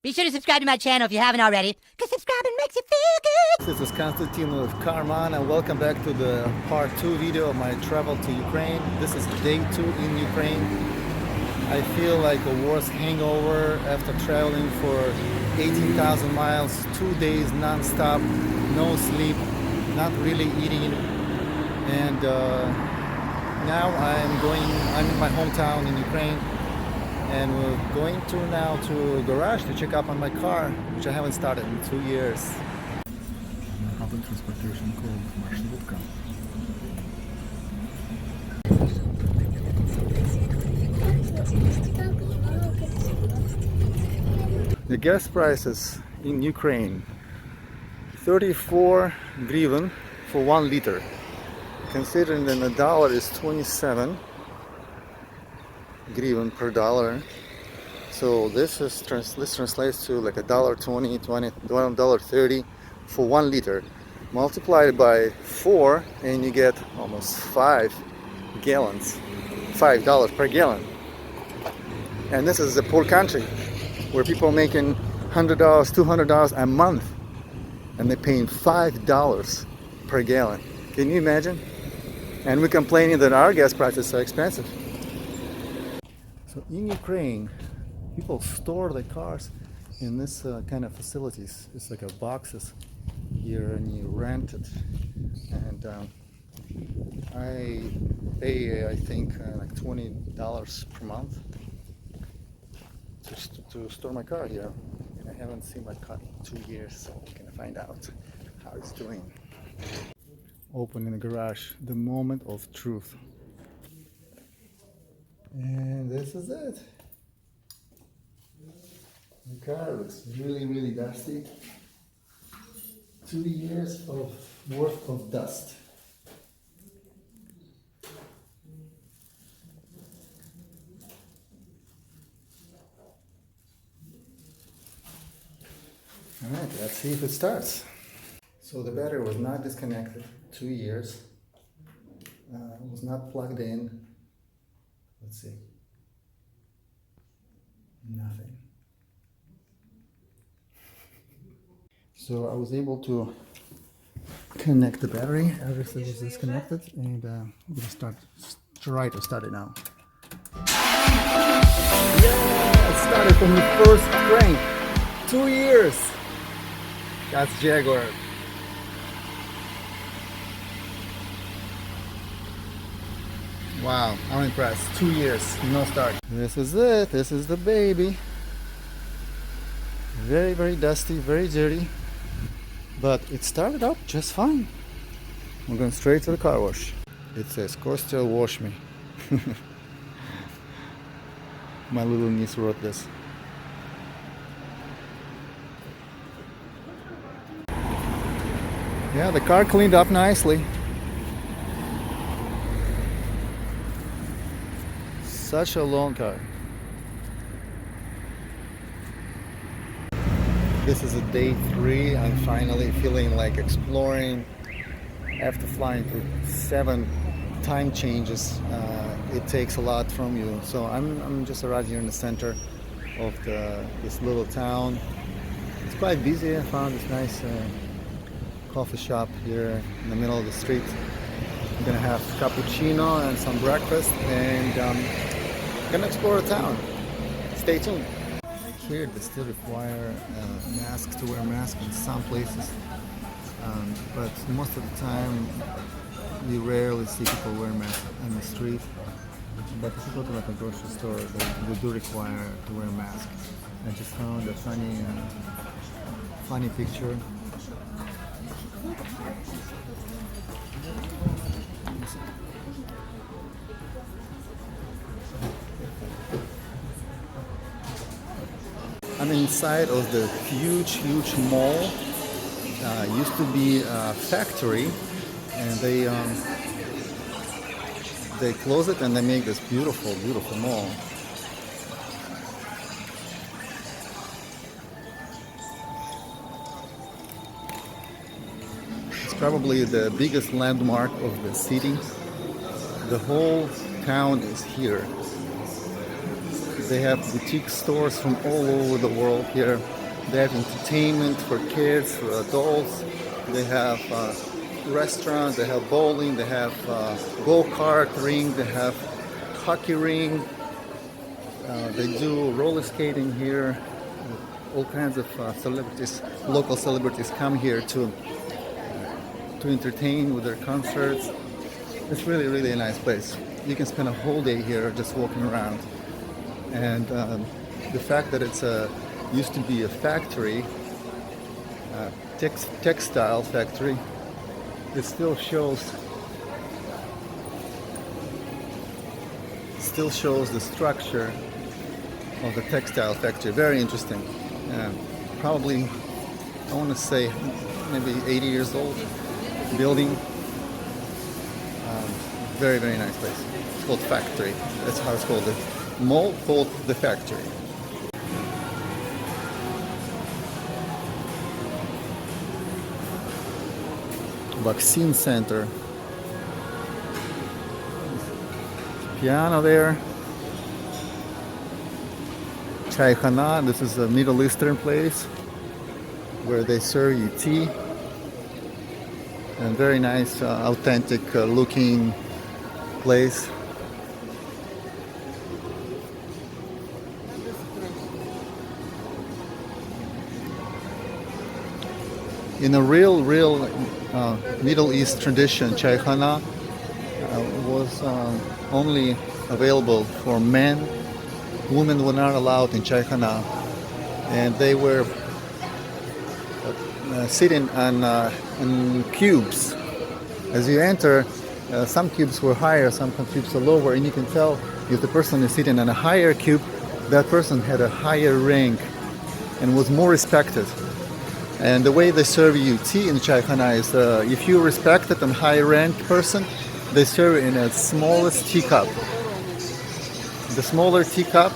Be sure to subscribe to my channel if you haven't already, because subscribing makes you feel good. This is Konstantin with Karman, and welcome back to the part 2 video of my travel to Ukraine. This is day 2 in Ukraine. I feel like a worse hangover after traveling for 18,000 miles, 2 days non-stop, no sleep, not really eating. And now I'm in my hometown in Ukraine. And we're going now to a garage to check up on my car, which I haven't started in 2 years. Public transportation called Маршрутка. The gas prices in Ukraine: 34 hryvnia for 1 liter. Considering that a dollar is 27 hryvnia per dollar, so this translates to like $1.20, $1.30 for 1 liter. Multiply it by 4 and you get almost 5 gallons, $5 per gallon. And this is a poor country where people are making $100, $200 a month, and they're paying $5 per gallon. Can you imagine? And we're complaining that our gas prices are expensive. So in Ukraine, people store their cars in this kind of facilities. It's like a boxes here, and you rent it. And I pay, I think, like $20 per month to store my car here. And I haven't seen my car in 2 years, so I'm gonna find out how it's doing. Open in the garage, the moment of truth. And this is it. The car looks really dusty. 2 years of worth of dust. Alright, let's see if it starts. So the battery was not disconnected 2 years. It was not plugged in. Let's see. Nothing. So I was able to connect the battery. Everything is disconnected, and I'm gonna try to start it now. Yeah, it started from the first crank. 2 years. That's Jaguar. Wow, I'm impressed. 2 years, no start. This is it. This is the baby. Very dusty, very dirty. But it started up just fine. We're going straight to the car wash. It says, Kostya, wash me. My little niece wrote this. Yeah, the car cleaned up nicely. Such a long car. This is a day 3. I'm finally feeling like exploring. After flying through 7 time changes, it takes a lot from you. So I'm just right here in the center of this little town. It's quite busy. I found this nice coffee shop here in the middle of the street. I'm gonna have cappuccino and some breakfast, and gonna explore the town. Stay tuned. Here they still require masks, to wear masks in some places, but most of the time you rarely see people wear masks on the street. But if you go to like a grocery store, they do require to wear masks. I just found a funny picture. I'm inside of the huge mall. Used to be a factory, and they close it and they make this beautiful mall. It's probably the biggest landmark of the city. The whole town is here. They have boutique stores from all over the world here. They have entertainment for kids, for adults. They have restaurants, they have bowling, they have go-kart ring, they have hockey ring. They do roller skating here. All kinds of celebrities, local celebrities come here to entertain with their concerts. It's really, really a nice place. You can spend a whole day here just walking around. And the fact that it's used to be a factory, textile factory, it still shows the structure of the textile factory. Very interesting. Probably, I want to say, maybe 80 years old building. Very, very nice place. It's called Factory. That's how it's called. The mall called the Factory. Vaccine center. Piano there. Chaikhana. This is a Middle Eastern place where they serve you tea. And very nice, authentic looking place. In a real Middle East tradition, Chaikhana was only available for men. Women were not allowed in Chaikhana, and they were sitting on cubes. As you enter, some cubes were higher, some cubes are lower, and you can tell if the person is sitting on a higher cube, that person had a higher rank and was more respected. And the way they serve you tea in Chaikhana is if you respected a high-ranked person, they serve in a smallest teacup. The smaller teacup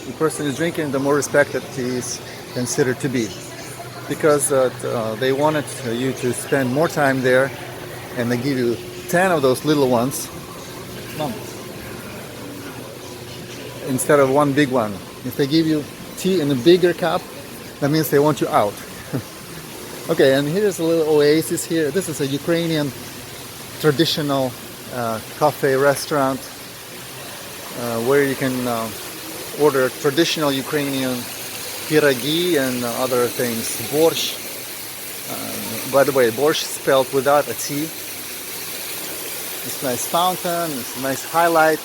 the person is drinking, the more respected he is considered to be. Because they wanted you to spend more time there, and they give you 10 of those little ones instead of one big one. If they give you tea in a bigger cup, that means they want you out. Okay, and here's a little oasis here. This is a Ukrainian traditional cafe restaurant where you can order traditional Ukrainian pirogi and other things. Borscht. By the way, borscht spelled without a T. It's a nice fountain. It's a nice highlight.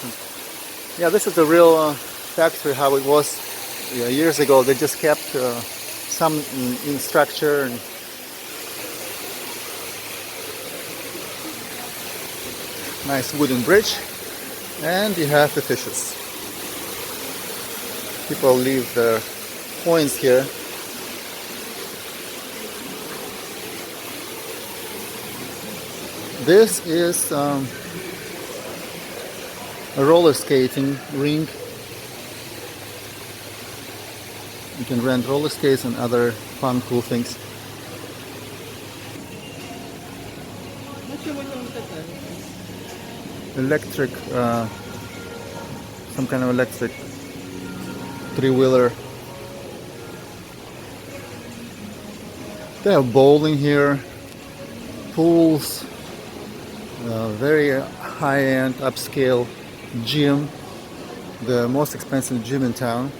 Yeah, this is the real factory how it was years ago. They just kept some in structure. And nice wooden bridge, and you have the fishes. People leave their coins here. This is a roller skating ring. You can rent roller skates and other fun, cool things. Electric, some kind of electric three-wheeler. They have bowling here, pools, very high-end, upscale gym, the most expensive gym in town.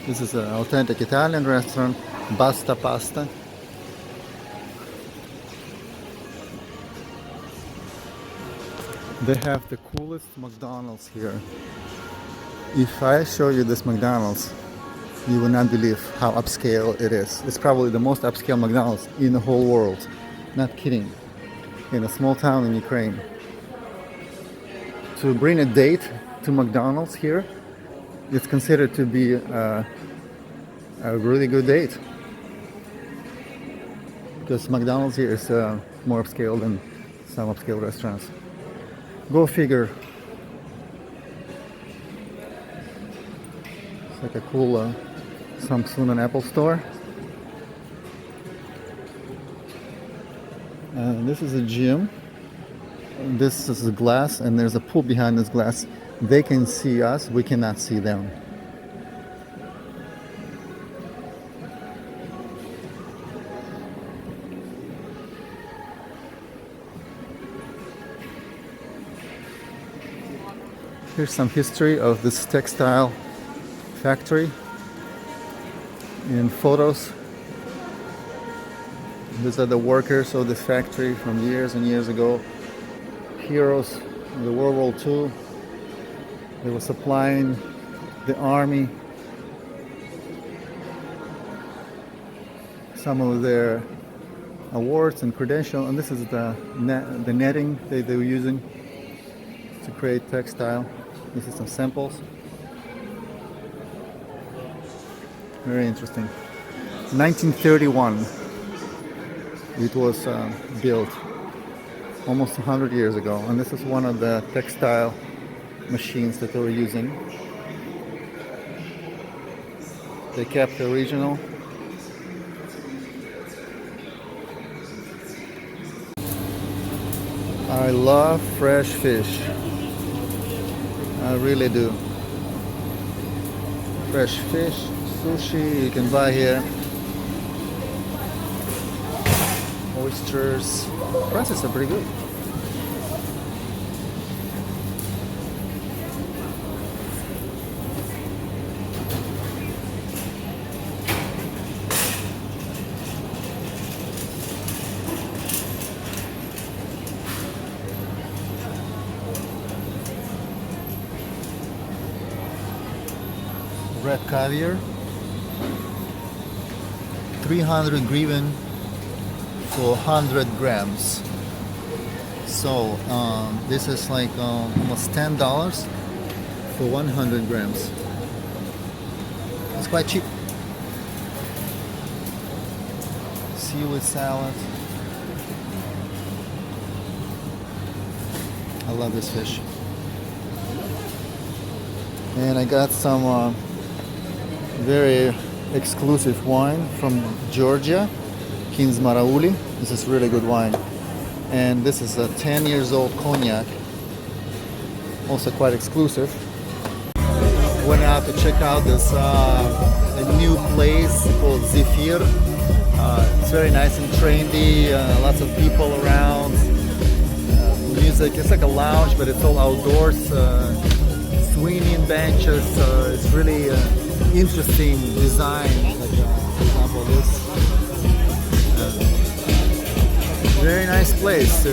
This is an authentic Italian restaurant, Basta Pasta. They have the coolest McDonald's here. If I show you this McDonald's, you will not believe how upscale it is. It's probably the most upscale McDonald's in the whole world. Not kidding. In a small town in Ukraine. To bring a date to McDonald's here, it's considered to be a really good date. Because McDonald's here is more upscale than some upscale restaurants. Go figure. It's like a cool Samsung and Apple store. And this is a gym. this is glass, and there's a pool behind this glass. They can see us, we cannot see them. Here's some history of this textile factory in photos. These are the workers of this factory from years and years ago. Heroes of the World War II. They were supplying the army some of their awards and credentials. And this is the netting they were using to create textile. This is some samples. Very interesting. 1931 it was built, almost 100 years ago, and this is one of the textile machines that they were using. They kept the original. I love fresh fish. I really do. Fresh fish, sushi you can buy here. Oysters. Prices are pretty good. Red caviar, 300 hryvnia for 100 grams. So this is like almost $10 for 100 grams. It's quite cheap. Seaweed salad. I love this fish. And I got some very exclusive wine from Georgia, Kings Marauli. This is really good wine. And this is a 10 years old cognac, also quite exclusive. Went out to check out this a new place called Zefir. It's very nice and trendy, lots of people around, music. It's like a lounge, but it's all outdoors, swinging benches. It's really interesting design, like for example this. Very nice place.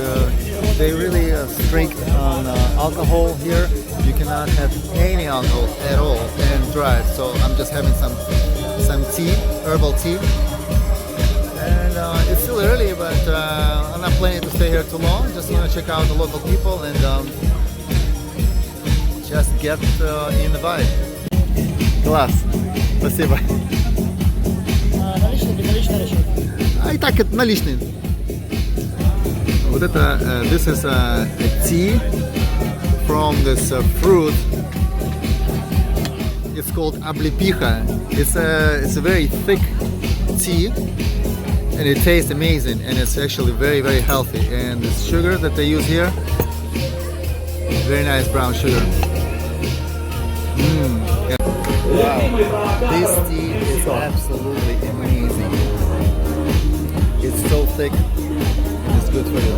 They really strict on alcohol here. You cannot have any alcohol at all and drive. So I'm just having some tea, herbal tea. And it's still early, but I'm not planning to stay here too long. Just want to check out the local people and just get in the vibe. Класс. Спасибо. Наличный, безналичный расчет. А и так это наличный. Вот это, this is a tea from this fruit. It's called облепиха. It's a very thick tea, and it tastes amazing, and it's actually very, very healthy. And the sugar that they use here, very nice brown sugar. Wow, this tea is absolutely amazing. It's so thick and it's good for you.